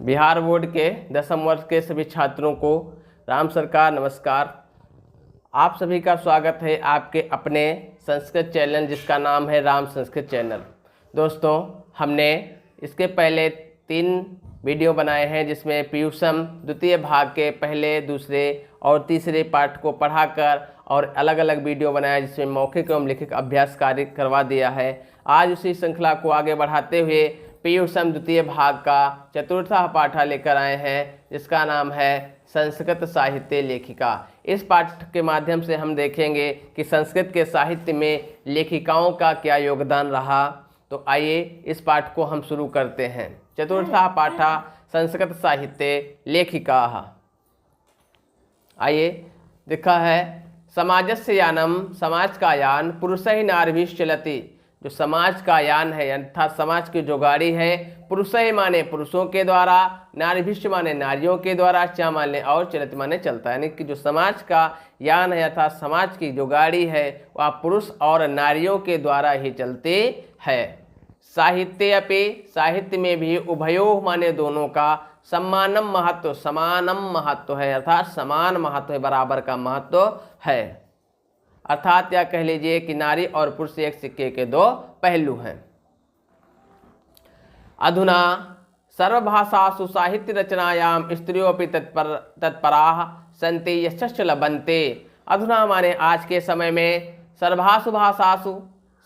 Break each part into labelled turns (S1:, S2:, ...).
S1: Bihar board के 10वीं वर्ष के सभी छात्रों को राम सरकार नमस्कार। आप सभी का स्वागत है आपके अपने संस्कृत चैनल जिसका नाम है राम संस्कृत चैनल। दोस्तों, हमने इसके पहले 3 वीडियो बनाए हैं जिसमें पीयूषम द्वितीय भाग के पहले, दूसरे और तीसरे पार्ट को पढ़ाकर और अलग अलग वीडियो बनाया जिसमें मौखिक एवं लिखित अभ्यास कार्य करवा दिया है। आज उसी श्रृंखला को आगे बढ़ाते हुए पीयूषम द्वितीय भाग का चतुर्थ पाठ लेकर आए हैं जिसका नाम है संस्कृत साहित्य लेखिका। इस पाठ के माध्यम से हम देखेंगे कि संस्कृत के साहित्य में लेखिकाओं का क्या योगदान रहा। तो आइए इस पाठ को हम शुरू करते हैं। चतुर्थ पाठ संस्कृत साहित्य लेखिका। आइए, लिखा है समाजस्य यानम, समाज का यान पुरुषै नारीभिश्च चलति। जो समाज का यान है अर्थात समाज की जो गाड़ी है, पुरुषै माने पुरुषों के द्वारा, नारीभिश्च माने नारियों के द्वारा, चा माने और, चलति माने चलता है। यानी कि जो समाज का यान है अर्थात समाज की जो गाड़ी है वह पुरुष और नारियों के द्वारा ही चलती है। साहित्य अपि, साहित्य में भी उभयोः माने दोनों का, सम्मानम महत्व, समानम महत्व है अर्थात समान महत्व है, बराबर का महत्व है। अर्थात या कह लीजिए कि नारी और पुरुष एक सिक्के के 2 पहलू हैं। अधुना सर्वभाषासु साहित्य रचनायाम स्त्रियोपि तत्पराः सन्ति यश्च लभन्ते। अधुना माने आज के समय में, सर्वभाषु भाषासु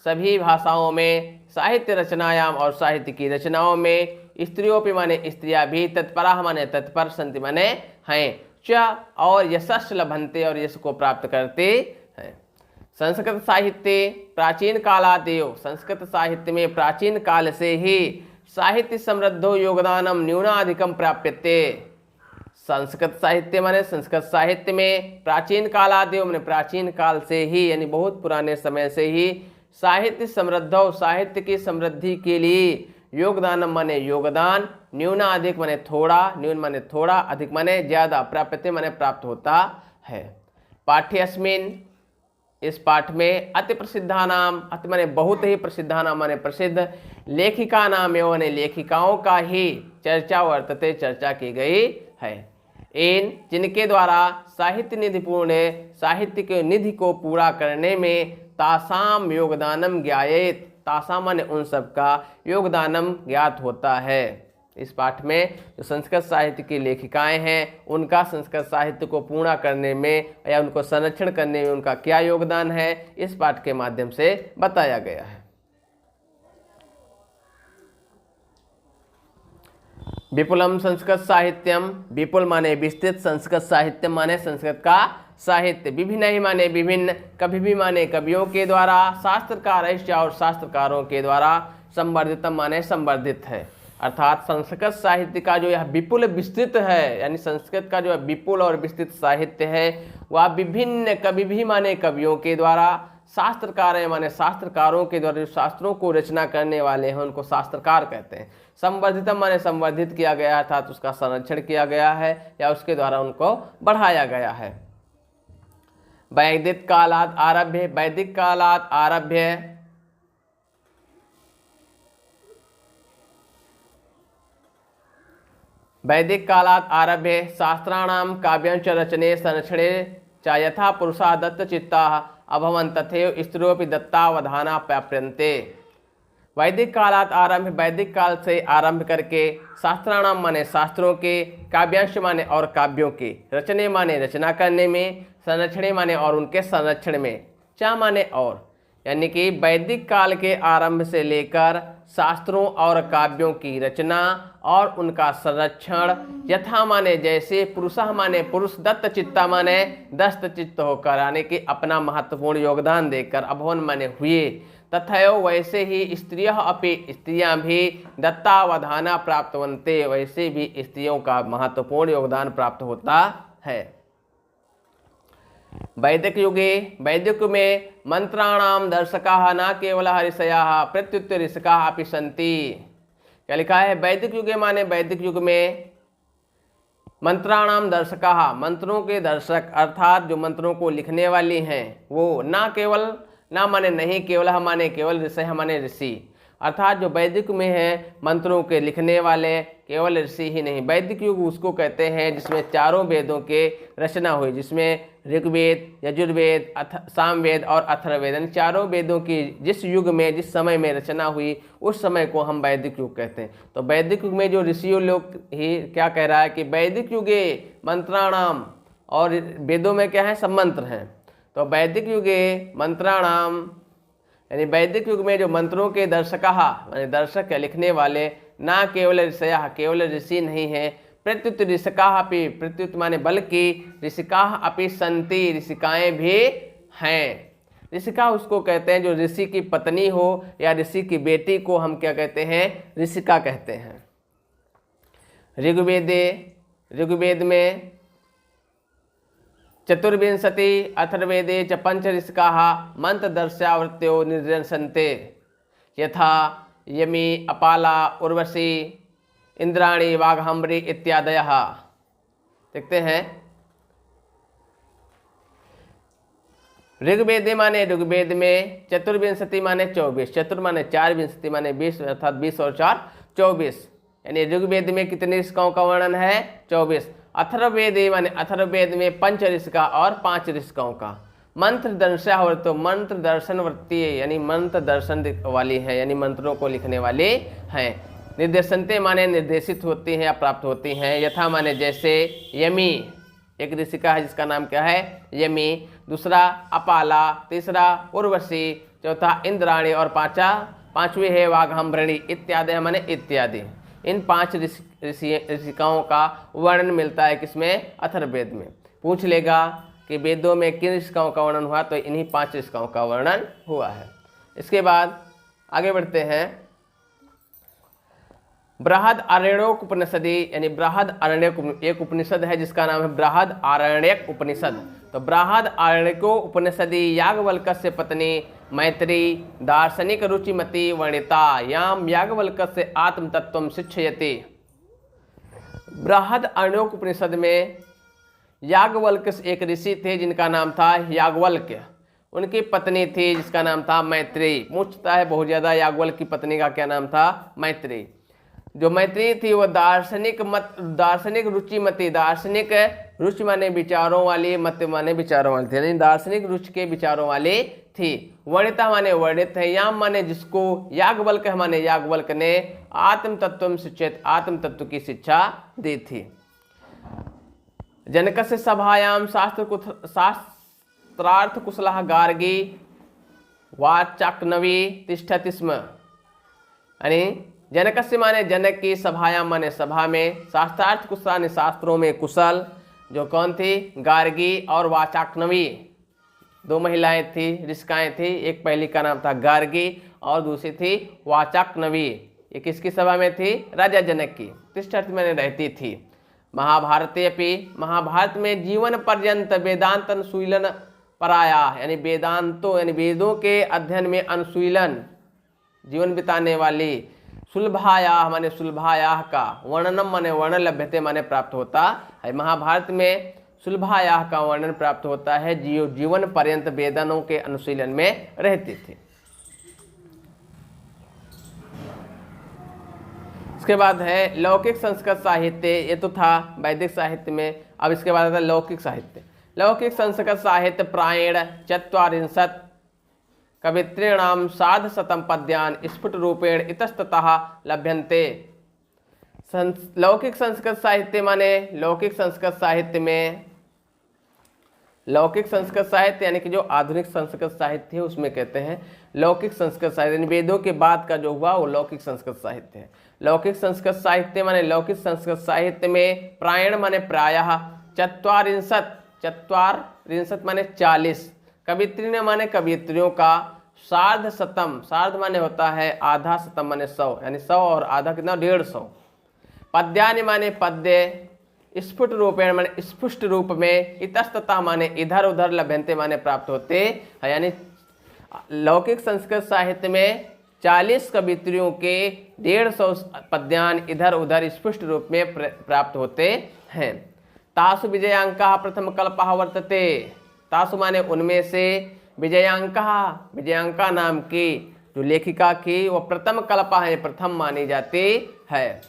S1: सभी भाषाओं में, साहित्य रचनायाम और साहित्य की रचनाओं में, स्त्रियोपि माने स्त्रियां भी, तत्पराः माने तत्पर, सन्ति माने हैं, च और यशस् लभन्ते और यश को प्राप्त करते हैं। संस्कृत साहित्य प्राचीन कालादेव, संस्कृत साहित्य में प्राचीन काल से ही साहित्य समृद्धो योगदानम न्यूनाधिकम प्राप्यते। संस्कृत साहित्य माने संस्कृत साहित्य में प्राचीन कालादेव माने प्राचीन काल से ही यानी बहुत पुराने समय से ही साहित्य समृद्धो, साहित्य की समृद्धि के लिए योगदानम माने योगदान, न्यूनाधिक माने थोड़ा, न्यून माने थोड़ा, अधिक माने ज्यादा, प्राप्यते माने प्राप्त होता है। पाठ्यस्मिन्, इस पाठ में अति प्रसिद्धा नाम, अति माने बहुत ही प्रसिद्धा नाम माने प्रसिद्ध, लेखिका नाम एवं लेखिकाओं का ही चर्चा वर्तते, चर्चा की गई है। इन जिनके द्वारा साहित्य निधि पूर्ण, साहित्य के निधि को पूरा करने में तासाम योगदानम ज्ञायेत, तासाम माने उन सब का योगदानम ज्ञात होता है। इस पाठ में जो संस्कृत साहित्य की लेखिकाएं हैं उनका संस्कृत साहित्य को पूर्ण करने में या उनको संरक्षण करने में उनका क्या योगदान है, इस पाठ के माध्यम से बताया गया है। विपुलम संस्कृत साहित्यम, विपुल माने विस्तृत, संस्कृत साहित्य माने संस्कृत का साहित्य, विभिन्न ही माने विभिन्न, कभी भी माने कवियों के द्वारा, शास्त्रकार और शास्त्रकारों के द्वारा, संवर्धितम माने संवर्धित है। अर्थात संस्कृत साहित्य का जो यह विपुल विस्तृत है, यानी संस्कृत का जो विपुल और विस्तृत साहित्य है वह विभिन्न, कभी भी माने कवियों के द्वारा, शास्त्रकार माने शास्त्रकारों के द्वारा, जो शास्त्रों को रचना करने वाले हैं उनको शास्त्रकार कहते हैं। संवर्धितम माने संवर्धित किया गया अर्थात उसका संरक्षण किया गया है या उसके द्वारा उनको बढ़ाया गया है। वैदिक कालात् आरभ्य, वैदिक कालात् आरभ्य वैदिक कालात् आरभ्य शास्त्राणां काव्यांच रचने संरक्षणे च यथा पुरुषा दत्त चित्ताः अभवन् तथैव स्त्रियोऽपि दत्तावधाना प्राप्यन्ते। वैदिक कालात् आरभ्य, वैदिक काल से आरंभ करके, शास्त्राणाम माने शास्त्रों के, काव्यांश माने और काव्यों के, रचने माने रचना करने में, संरक्षणे माने और उनके संरक्षण में, चा माने और, यानी कि वैदिक काल के आरंभ से लेकर शास्त्रों और काव्यों की रचना और उनका संरक्षण, यथा माने जैसे, पुरुषः माने पुरुष, दत्त चित्ता माने दस्त चित्त होकर, यानी कि अपना महत्वपूर्ण योगदान देकर, अभवन माने हुए, तथैव वैसे ही स्त्रियः अपि, स्त्रियां भी, दत्तावधाना प्राप्तवन्ते, वैसे भी स्त्रियों का महत्वपूर्ण योगदान प्राप्त होता है। वैदिक युगे, वैदिक में मंत्राणाम दर्शकाः न केवलः ऋषयाः प्रत्युत ऋषिकाः अपि सन्ति। क्या लिखा है? वैदिक युगे माने वैदिक युग में मंत्राणाम दर्शकाः, मंत्रों के दर्शक अर्थात जो मंत्रों को लिखने वाली हैं वो, ना केवल, ना माने नहीं, केवल माने केवल, ऋषय माने ऋषि, अर्थात जो वैदिक में है मंत्रों के लिखने वाले केवल ऋषि ही नहीं, वैदिक युग उसको कहते हैं जिसमें चारों वेदों के रचना हुई, जिसमें ऋग्वेद, यजुर्वेद, सामवेद और अथर्ववेद, इन चारों वेदों की जिस युग में जिस समय में रचना हुई उस समय को हम वैदिक युग कहते हैं। तो वैदिक युग में जो ऋषियों लोग ही क्या कह रहा है कि वैदिक युगे मंत्राणाम, और वेदों में क्या है, सब मंत्र हैं। तो वैदिक युगे मंत्राणाम यानी वैदिक युग में जो मंत्रों के दर्शकाः यानी दर्शक या लिखने वाले ना केवल ऋषयः केवल ऋषि नहीं है, प्रत्युत ऋषिकाः अपि, प्रत्युत माने बल्कि ऋषिकाः अपि सन्ति, ऋषिकाएं भी हैं। ऋषिका उसको कहते हैं जो ऋषि की पत्नी हो या ऋषि की बेटी को हम क्या कहते हैं, ऋषिका कहते हैं। ऋग्वेद में चतुर्विंशति, अथर्ववेदे च पंच ऋषिकाः मंत्रदर्शावृत्यो निर्दर्शन्ते यथा यमी, अपाला, उर्वशी, इंद्राणी, वाघहंबरी इत्यादयः। देखते हैं ऋग्वेद माने ऋग्वेद में चतुर्विंशति माने 24, चतुर माने 4, विंशति माने 20, अर्थात 20 और 4 24, यानी ऋग्वेद में कितने ऋषिकाओं का वर्णन है, 24। अथर्ववेद माने अथर्ववेद में पंच ऋषिका और 5 ऋषिकाओं का। मंत्र दर्शावृत्तो, मंत्र दर्शन वृत्ति यानी मंत्र दर्शन वाली है, यानी मंत्रों को लिखने वाले हैं। निर्देशनते माने निर्देशित होती हैं या प्राप्त होती हैं। यथा माने जैसे, यमी एक ऋषिका है जिसका नाम क्या है, यमी, दूसरा अपाला, तीसरा उर्वशी, चौथा इंद्राणी और पांचवी है वाघहंबरणी इत्यादि माने इत्यादि। इन 5 ऋषिकाओं का वर्णन मिलता है किसमें, अथर्ववेद में। पूछ लेगा कि वेदों में किन ऋषिकाओं का वर्णन हुआ, तो इन्हीं 5 ऋषिकाओं का वर्णन हुआ है। इसके बाद आगे बढ़ते हैं। बृहद आरण्यक उपनिषदि यानी बृहद आरण्यक एक उपनिषद है जिसका नाम है बृहद आरण्यक उपनिषद। तो बृहद आरण्यको उपनिषदि याज्ञवल्क्य पत्नी मैत्री दार्शनिक रुचिमती वर्णिता याम याज्ञवल्क्य आत्म तत्व शिक्षयति। बृहद आरण्यक उपनिषद में याज्ञवल्क्य एक ऋषि थे जिनका नाम था याज्ञवल्क्य, उनकी पत्नी थी जिसका नाम था मैत्री। पूछता है बहुत ज्यादा याज्ञवल्क्य की पत्नी का क्या नाम था, मैत्री। जो मैत्री थी वो दार्शनिक रुचिमती, दार्शनिक रुचि माने विचारों वाली, मत माने विचारों वाली थी, यानी दार्शनिक रुचि के विचारों वाली थी। वर्णिता माने वर्णित है, याम माने जिसको, याज्ञवल्क्य माने याज्ञवल्क्य ने आत्म तत्व शिक्षित, आत्म तत्व की शिक्षा दी थी। जनकस्य सभायाम शास्त्रार्थ कुशलः गार्गी वाचाक्नवी तिष्ठति स्म। यानी जनकस्य माने जनक की, सभायाम माने सभा में, शास्त्रार्थ कुशल शास्त्रों में कुशल, जो कौन थी, गार्गी और वाचाक्नवी, 2 महिलाएं थी, ऋषिकाएं थी। एक पहली का नाम था गार्गी और दूसरी थी वाचाक्नवी। ये किसकी सभा में थी, राजा जनक की। तिष्ठति में रहती थी। महाभारते अपि, महाभारत में जीवन पर्यंत वेदांत अनुशीलन पराया, यानी वेदांतों यानी वेदों के अध्ययन में अनुशीलन जीवन बिताने वाली, सुलभायाः माने सुलभायाः का, वर्णनम माने वर्णन, लभ्यते माने प्राप्त होता है। महाभारत में सुलभायाः का वर्णन प्राप्त होता है, जीवन पर्यंत वेदांतों के अनुशीलन में रहती थी। इसके बाद है लौकिक संस्कृत साहित्य, ये तो था वैदिक साहित्य में। अब इसके बाद आता है लौकिक साहित्य। लौकिक संस्कृत साहित्य प्रायेण 44 कवित्रीणाम 150 पद्यान स्फुट रूपेण इतस्ततः लभ्यन्ते। लौकिक संस्कृत साहित्य माने लौकिक संस्कृत साहित्य में, लौकिक संस्कृत साहित्य यानी कि जो आधुनिक संस्कृत साहित्य है उसमें कहते हैं लौकिक संस्कृत साहित्य। वेदों के बाद का जो हुआ वो लौकिक संस्कृत साहित्य है। लौकिक संस्कृत साहित्य माने लौकिक संस्कृत साहित्य में प्रायण माने प्रायः 44 माने 40, कवित्री माने कवित्रियों का, सार्ध शतम, सार्ध माने होता है आधा, शतम माने 100, यानी 100 और आधा कितना, 150। पद्यानि माने पद्य, स्फुट रूपेण माने स्पुष्ट रूप में, इतस्ततः माने इधर उधर, लभ्यन्ते माने प्राप्त होते हैं। यानी लौकिक संस्कृत साहित्य में 40 कवित्रियों के 150 पद्यान इधर उधर स्पष्ट रूप में प्राप्त होते हैं। तासु विजयांकः प्रथम कल्पः वर्तते। तासु माने उनमें से, विजयांकः विजयांका नाम की जो लेखिका की वो प्रथम कल्पा है, प्रथम मानी जाती है।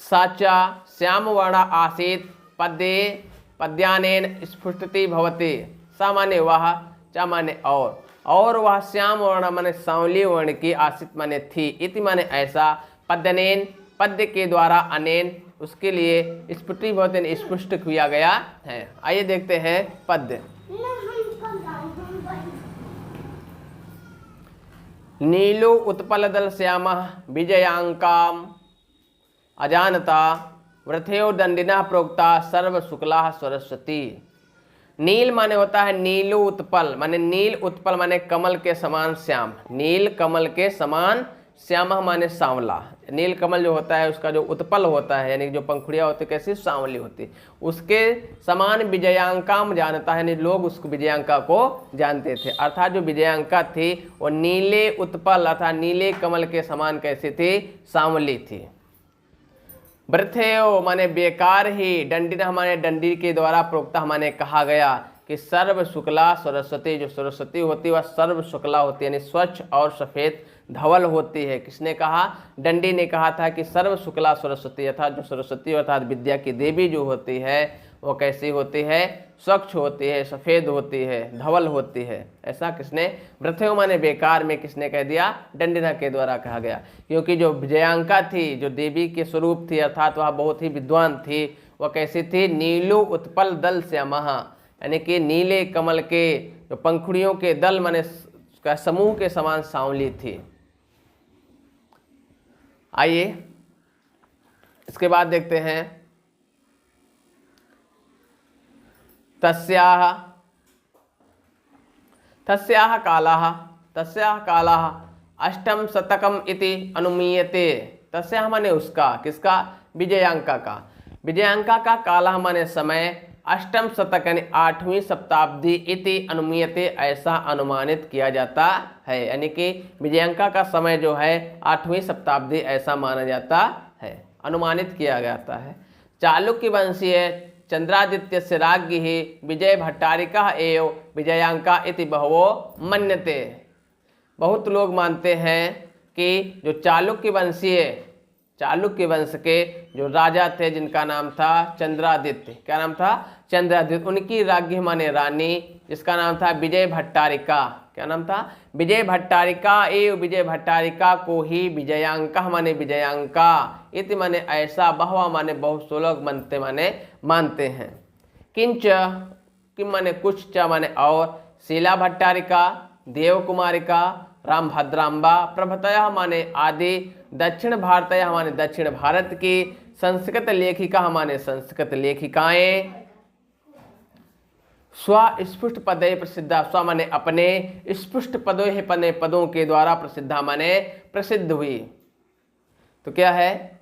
S1: साचा श्याम वर्ण आसीत पद्ये पद्यानेन स्फुटति भवति। सामान्य वह, चा माने और वह श्याम वर्ण माने सांवली वर्ण की आसित माने थी, इति माने ऐसा, पद्यनेन पद्य के द्वारा, अनेन उसके लिए, स्फुटि भवति स्पष्ट किया गया है। आइए देखते हैं पद्य। नीलो उत्पल दल श्याम विजयांकाम अजानता वृथयो दंडिना प्रोक्ता सर्व शुक्ला सरस्वती। नील माने होता है नीलो उत्पल, माने नील उत्पल माने कमल के समान श्याम, नील कमल के समान श्याम माने सांवला। नील कमल जो होता है उसका जो उत्पल होता है यानी जो पंखुड़ियाँ होती है कैसी सांवली होती, उसके समान विजयांकाम जानता है, यानी लोग उसको विजयांका को जानते थे। अर्थात जो विजयांका थी वो नीले उत्पल अर्थात नीले कमल के समान कैसी थी, सांवली थी। वृथयो माने बेकार ही, दंडिना हमारे दंडी के द्वारा प्रोक्ता हमारे कहा गया कि सर्व शुक्ला सरस्वती, जो सरस्वती होती है वह सर्व शुक्ला होती है, यानी स्वच्छ और सफेद धवल होती है। किसने कहा, दंडी ने कहा था कि सर्व शुक्ला सरस्वती, अर्थात जो सरस्वती अर्थात विद्या की देवी जो होती है वो कैसी होती है, स्वच्छ होती है, सफेद होती है, धवल होती है। ऐसा किसने, वृथयो माने बेकार में किसने कह दिया, दंडिना के द्वारा कहा गया। क्योंकि जो विजयांका थी जो देवी के स्वरूप थी अर्थात वह बहुत ही विद्वान थी, वह कैसी थी, नीलो उत्पल दल श्यामः, यानी कि नीले कमल के जो पंखुड़ियों के दल माने समूह के समान सांवली थी। आइए इसके बाद देखते हैं तस्याः कालः अष्टम शतकम इति अनुमीयते। तस्याः माने उसका, किसका, विजयांका का। विजयांका का कालः माने समय, अष्टम शतक यानी 8वीं शताब्दी इति अनुमीयते ऐसा अनुमानित किया जाता है, यानी कि विजयांका का समय जो है 8वीं शताब्दी ऐसा माना जाता है, अनुमानित किया जाता है। चालुक्य वंशीय चंद्रादित्य से राज्ञ ही विजय भट्टारिका एवं विजयांका इति बहवो मन्यते। बहुत लोग मानते हैं कि जो चालुक्य वंश के जो राजा थे जिनका नाम था चंद्रादित्य, क्या नाम था, चंद्रादित्य, उनकी राज्ञी माने रानी जिसका नाम था विजय भट्टारिका, क्या नाम था, विजय भट्टारिका एवं विजय भट्टारिका को ही विजयांका माने विजयांका इति माने ऐसा, बहवा माने बहुत सो लोग मानते हैं। किंच किम माने कुछ, च माने और, शीला भट्टारिका, देव कुमारिका, राम भद्राम्बा प्रभृतयः माने आदि, दक्षिण भारतयः माने दक्षिण भारत की, संस्कृत लेखिका माने संस्कृत लेखिकाएं, स्वस्फुट पदे प्रसिद्धा, स्व माने अपने, स्फुट पदों के द्वारा प्रसिद्धा माने प्रसिद्ध हुई। तो क्या है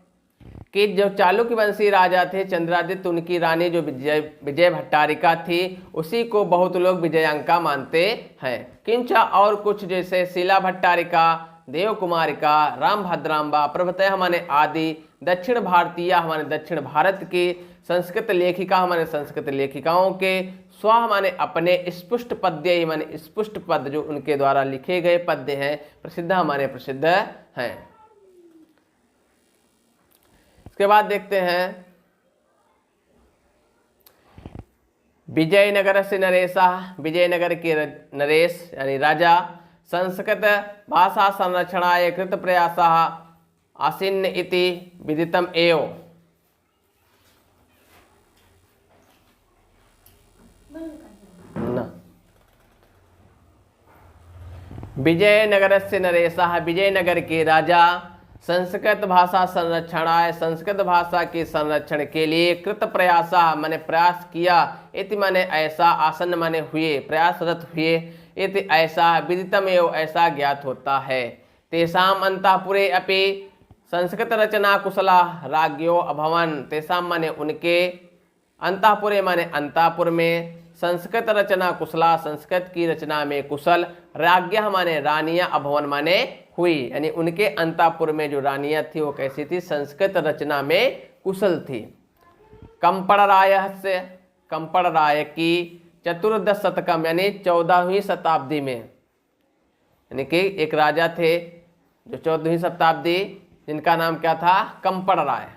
S1: कि जो चालुक्य वंशी राजा थे चंद्रादित्य, उनकी रानी जो विजय भट्टारिका थी उसी को बहुत लोग विजयांका मानते हैं। किंचा और कुछ जैसे शीला भट्टारिका, देव कुमारिका, राम भद्राम्बा प्रभृतयः माने आदि, दक्षिण भारतीय हमारे दक्षिण भारत की, संस्कृत लेखिका माने संस्कृत लेखिकाओं के, स्व माने अपने, स्पुष्ट पद्य माने स्पुष्ट पद जो उनके द्वारा लिखे गए पद्य हैं, प्रसिद्ध माने प्रसिद्ध हैं। इसके बाद देखते हैं विजयनगर से नरेशा, विजयनगर के नरेश यानी राजा, संस्कृत भाषा संरक्षणाय कृत प्रयासः आसीन्न इति विदितम एव। विजयनगर से नरेशा, विजयनगर के राजा, संस्कृत भाषा संरक्षणाय, संस्कृत भाषा के संरक्षण के लिए, कृत प्रयासा माने प्रयास किया, इति माने ऐसा, आसन्न माने हुए, प्रयासरत हुए, इति ऐसा, विदितम एवं ऐसा ज्ञात होता है। तेषाम अंतःपुरे अपि संस्कृत रचना कुशला राज्ञो अभवन, तेषाम माने उनके, अंतःपुरे माने अंतःपुर में, संस्कृत रचना कुशला संस्कृत की रचना में कुशल, राज्ञा माने रानियां, अभवन माने हुई, यानी उनके अंतःपुर में जो रानियां थी वो कैसी थी, संस्कृत रचना में कुशल थी। कंपड़ राय की चतुर्दश शतकम यानी 14वीं शताब्दी में, यानी कि एक राजा थे जो 14वीं शताब्दी, जिनका नाम क्या था, कंपड़ राय।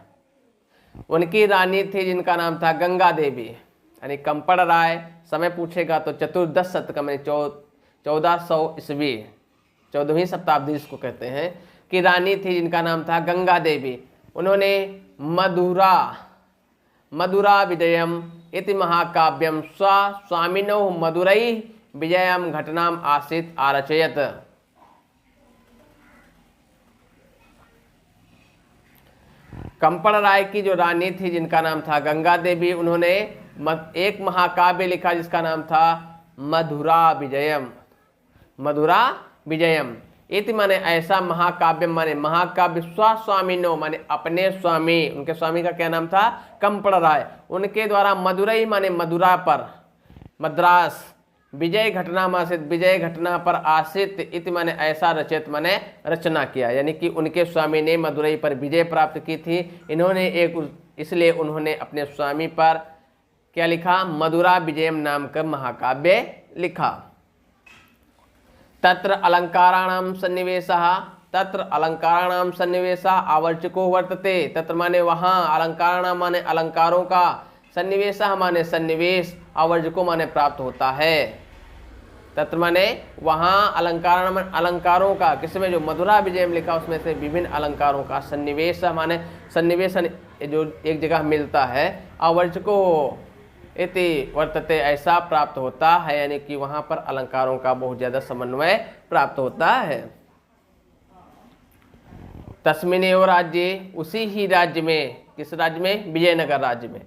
S1: उनकी रानी थी जिनका नाम था गंगा देवी। यानी कंपड़ राय, समय पूछेगा तो चतुर्दश शतक में 1400 ईस्वी, 14वीं शताब्दी इसको कहते हैं, की रानी थी जिनका नाम था गंगा देवी। उन्होंने मधुरा विजयम इति महाकाव्यम स्वामिनो मधुरई विजयम घटनाम आसीत आरचयत। कंपड़ राय की जो रानी थी जिनका नाम था गंगा देवी, उन्होंने एक महाकाव्य लिखा जिसका नाम था मधुरा विजयम। मधुरा विजयम इति माने ऐसा महाकाव्य, माने महाकाव्य स्वस्वामिनो माने अपने स्वामी, उनके स्वामी का क्या नाम था, कंपड़ राय, उनके द्वारा मदुरई माने मदुरा पर, मद्रास, विजय घटना मासित विजय घटना पर आसित इति माने ऐसा रचित माने रचना किया। यानी कि उनके स्वामी ने मदुरई पर विजय प्राप्त की थी। इन्होंने इसलिए उन्होंने अपने स्वामी पर क्या लिखा, मधुरा विजयम नाम का महाकाव्य लिखा। तत्र अलंकाराणाम सन्निवेशः आवर्चको वर्तते। तत्र माने वहाँ, अलंकाराणाम माने अलंकारों का, सन्निवेशः माने सन्निवेश, आवर्जको माने प्राप्त होता है। तत्र माने वहाँ, अलंकारों का, किसमें, जो मधुरा विजय में लिखा उसमें से विभिन्न अलंकारों का, सन्निवेश माने सन्निवेश जो एक जगह मिलता है, आवर्जको इति वर्तते ऐसा प्राप्त होता है। यानी कि वहां पर अलंकारों का बहुत ज्यादा समन्वय प्राप्त होता है। तस्मिनेव राज्य, उसी ही राज्य में, किस राज्य में, विजयनगर राज्य में,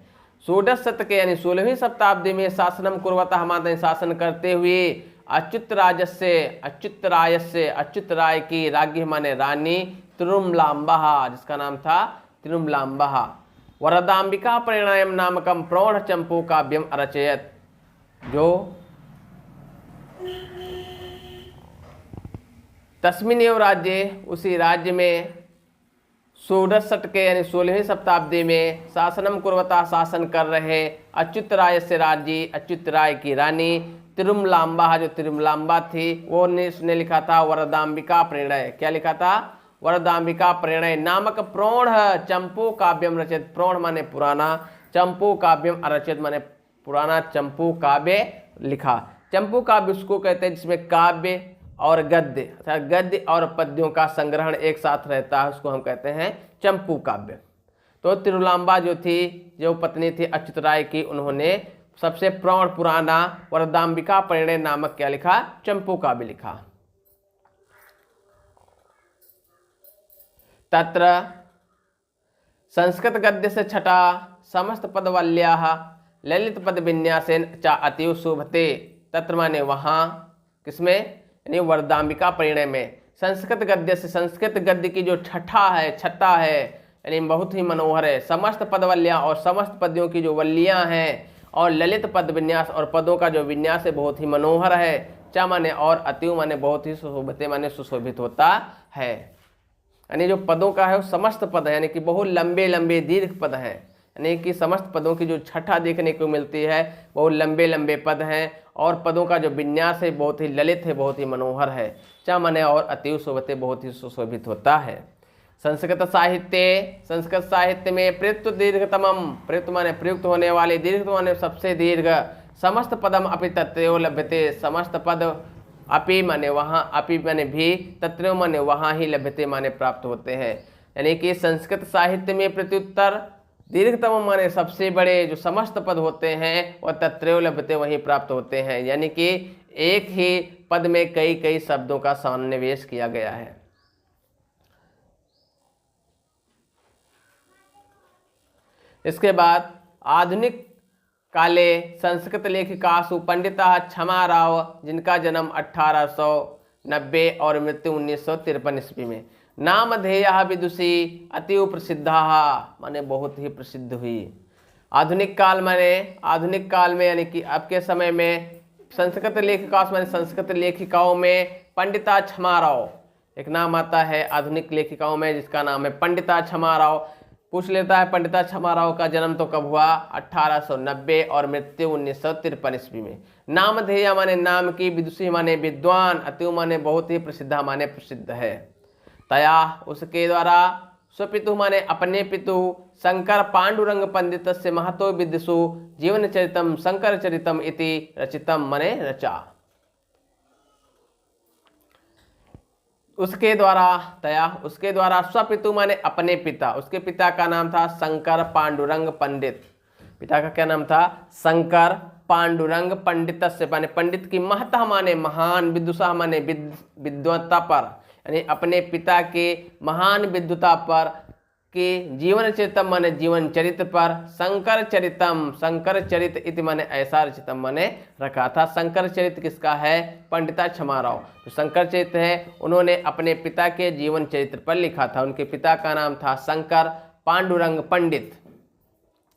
S1: षोडश शतके यानी 16वीं शताब्दी में शासनम कुर्वतः माने शासन करते हुए अच्युत राय की राज्ञी माने रानी तिरुमलाम्बा, जिसका नाम था तिरुमलाम्बा, वरदाम्बिका परिणयम नामकम प्रौढ़ चंपू काव्यम अरचयत। जो तस्मिनेव राज्य, उसी राज्य में, षोडश शतके यानी 16वीं शताब्दी में शासनम कुर्वता शासन कर रहे अच्युत राय से राज्य, अच्युत राय की रानी तिरुमलाम्बा, जो तिरुमलाम्बा थी, वो ने उसने लिखा था वरदाम्बिका परिणय। क्या लिखा था, वरदाम्बिका परिणय नामक प्रौढ़ चंपू काव्यम रचित। प्रौढ़ माने पुराना, चंपू काव्यम अरचित माने पुराना चंपू काव्य लिखा। चंपू काव्य उसको कहते हैं जिसमें काव्य और गद्य अर्थात गद्य और पद्यों का संग्रहण एक साथ रहता है, उसको हम कहते हैं चंपू काव्य। तो तिरुमलाम्बा जो थी, जो पत्नी थी अच्युत राय की, उन्होंने सबसे प्रौढ़ पुराना वरदाम्बिका परिणय नामक क्या लिखा, चंपू काव्य लिखा। तत्र संस्कृत गद्य से छठा समस्त पदवल्याः ललित पद विन्यासेन चा अतीव शोभते। तत्र माने वहाँ, किसमें, यानी वरदाम्बिका परिणय में, संस्कृत गद्य से, संस्कृत गद्य की जो छठा है यानी बहुत ही मनोहर है। समस्त पदवल्याँ और समस्त पद्यों की जो वल्लियाँ हैं, और ललित पद विन्यास और पदों का जो विन्यास है बहुत ही मनोहर है। चा माने और, अतीव माने बहुत ही, सुशोभते माने सुशोभित होता है। यानी जो पदों का है वो समस्त पद है, यानी कि बहुत लंबे लंबे दीर्घ पद हैं। यानी कि समस्त पदों की जो छठा देखने को मिलती है, बहुत लंबे लंबे पद हैं, और पदों का जो विन्यास है बहुत ही ललित है, बहुत ही मनोहर है। चा माने और, अतीव शोभते बहुत ही सुशोभित होता है। संस्कृत साहित्य में प्रयुक्त दीर्घतमम, प्रयुक्त माने प्रयुक्त होने वाले, दीर्घ माने सबसे दीर्घ, समस्त पदम अपि तत्रैव लभ्यते। समस्त पद अपि माने वहाँ, अपि माने भी, तत्रैव माने वहाँ ही, लभ्यते माने प्राप्त होते हैं। यानी कि संस्कृत साहित्य में प्रत्युत्तर दीर्घतम माने सबसे बड़े जो समस्त पद होते हैं वह तत्रैव लभ्यते वहीं प्राप्त होते हैं। यानी कि एक ही पद में कई कई शब्दों का सन्निवेश किया गया है। इसके बाद आधुनिक काले संस्कृत लेखिकासु पंडिता क्षमा राव, जिनका जन्म 1890 और मृत्यु 1953 ईस्वी में, नामधेयः विदुषी अतीव प्रसिद्धा, माने बहुत ही प्रसिद्ध हुई। आधुनिक काल में यानी कि अब के समय में संस्कृत लेखिका माने संस्कृत लेखिकाओं में पंडिता क्षमा राव एक नाम आता है आधुनिक लेखिकाओं में, जिसका नाम है पंडिता क्षमा राव। पूछ लेता है पंडिता क्षमा राव का जन्म तो कब हुआ, 1890 और मृत्यु 1953 ईस्वी में। नामधेय माने नाम की, विदुषी माने विद्वान, अतीव माने बहुत ही, प्रसिद्धा माने प्रसिद्ध है। तया उसके द्वारा, स्वपितु माने अपने पितु, शंकर पांडुरंग पंडितस्य महतो विद्यसु जीवन चरितम शंकर चरितम इति रचितम माने रचा। उसके द्वारा, तया उसके द्वारा, स्वपितु माने अपने पिता, उसके पिता का नाम था शंकर पांडुरंग पंडित, पिता का क्या नाम था? शंकर पांडुरंग पंडितस्य माने पंडित की महता माने महान, विदुषा माने विद्वत्ता पर, यानी अपने पिता के महान विद्वता पर, के जीवन चरितम माने जीवन चरित्र पर, शंकर चरितम शंकर चरित इति माने ऐसा रचितम माने रखा था। शंकर चरित किसका है? पंडिता क्षमाराव। तो शंकर चरित है उन्होंने अपने पिता के जीवन चरित्र पर लिखा था। उनके पिता का नाम था शंकर पांडुरंग पंडित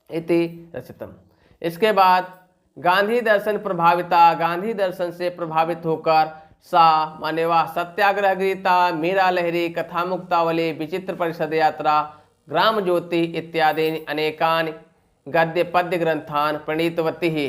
S1: इति रचितम। इसके बाद गांधी दर्शन प्रभाविता, गांधी दर्शन से प्रभावित होकर सा माने वह सत्याग्रह गीता, मीरा लहरी, कथा मुक्तावली, विचित्र परिषद यात्रा, ग्राम ज्योति इत्यादि अनेकान गद्य पद्य ग्रंथान प्रणीतवती ही।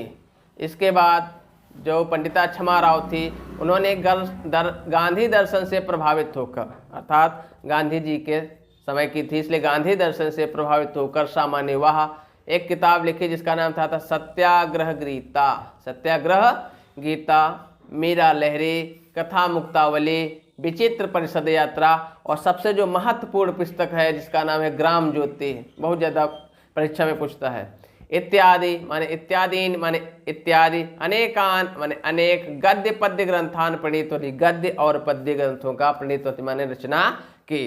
S1: इसके बाद जो पंडिता क्षमाराव थी उन्होंने गांधी दर्शन से प्रभावित होकर, अर्थात गांधी जी के समय की थी इसलिए गांधी दर्शन से प्रभावित होकर सामान्य वह एक किताब लिखी जिसका नाम था सत्याग्रह गीता, सत्याग्रह गीता, मीरा लहरी, कथा मुक्तावली, विचित्र परिषद यात्रा, और सबसे जो महत्वपूर्ण पुस्तक है जिसका नाम है ग्राम ज्योति, बहुत ज़्यादा परीक्षा में पूछता है, इत्यादि माने इत्यादीन माने इत्यादि, अनेकान माने अनेक, गद्य पद्य ग्रंथान प्रणीत होती, गद्य और पद्य ग्रंथों का प्रणीत होती माने रचना की।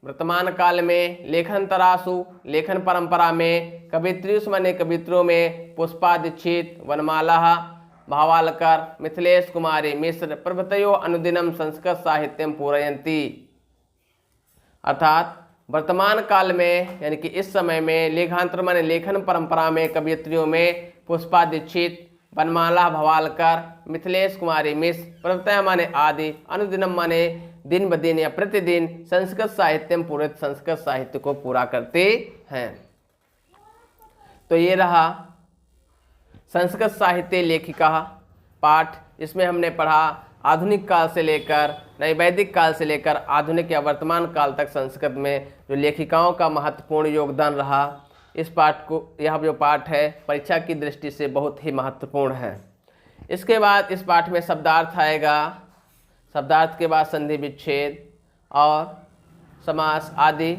S1: वर्तमान काल में लेखन तरासु, लेखन परंपरा में कवित्रियुष माने कवित्रों में पुष्पा दीक्षित, वनमाला भावालकर, मिथिलेश कुमारी मिश्र प्रभृतयो अनुदिनम संस्कृत साहित्यम पूरयन्ति। अर्थात वर्तमान काल में यानी कि इस समय में लेखांतर माने लेखन परंपरा में कवियत्रियों में पुष्पा दीक्षित, वनमाला भवालकर, मिथिलेश कुमारी मिश्र प्रभृतय माने आदि, अनुदिनम माने दिन ब दिन या प्रतिदिन, संस्कृत साहित्यम पूरे संस्कृत साहित्य को पूरा करते हैं। तो ये रहा संस्कृत साहित्य लेखिका पाठ। इसमें हमने पढ़ा आधुनिक काल से लेकर नए वैदिक काल से लेकर आधुनिक या वर्तमान काल तक संस्कृत में जो लेखिकाओं का महत्वपूर्ण योगदान रहा। इस पाठ को, यह जो पाठ है परीक्षा की दृष्टि से बहुत ही महत्वपूर्ण है। इसके बाद इस पाठ में शब्दार्थ आएगा, शब्दार्थ के बाद संधि विच्छेद और समास आदि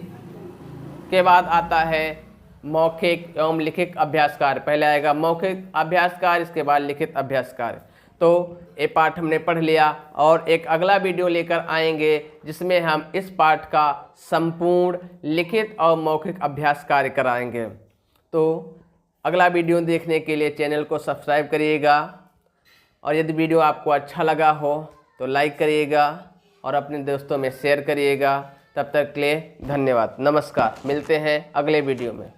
S1: के बाद आता है मौखिक एवं लिखित अभ्यास कार्य। पहले आएगा मौखिक अभ्यास कार्य, इसके बाद लिखित अभ्यास कार्य। तो ये पाठ हमने पढ़ लिया और एक अगला वीडियो लेकर आएंगे जिसमें हम इस पाठ का संपूर्ण लिखित और मौखिक अभ्यास कार्य कराएंगे। तो अगला वीडियो देखने के लिए चैनल को सब्सक्राइब करिएगा और यदि वीडियो आपको अच्छा लगा हो तो लाइक करिएगा और अपने दोस्तों में शेयर करिएगा। तब तक के लिए धन्यवाद, नमस्कार। मिलते हैं अगले वीडियो में।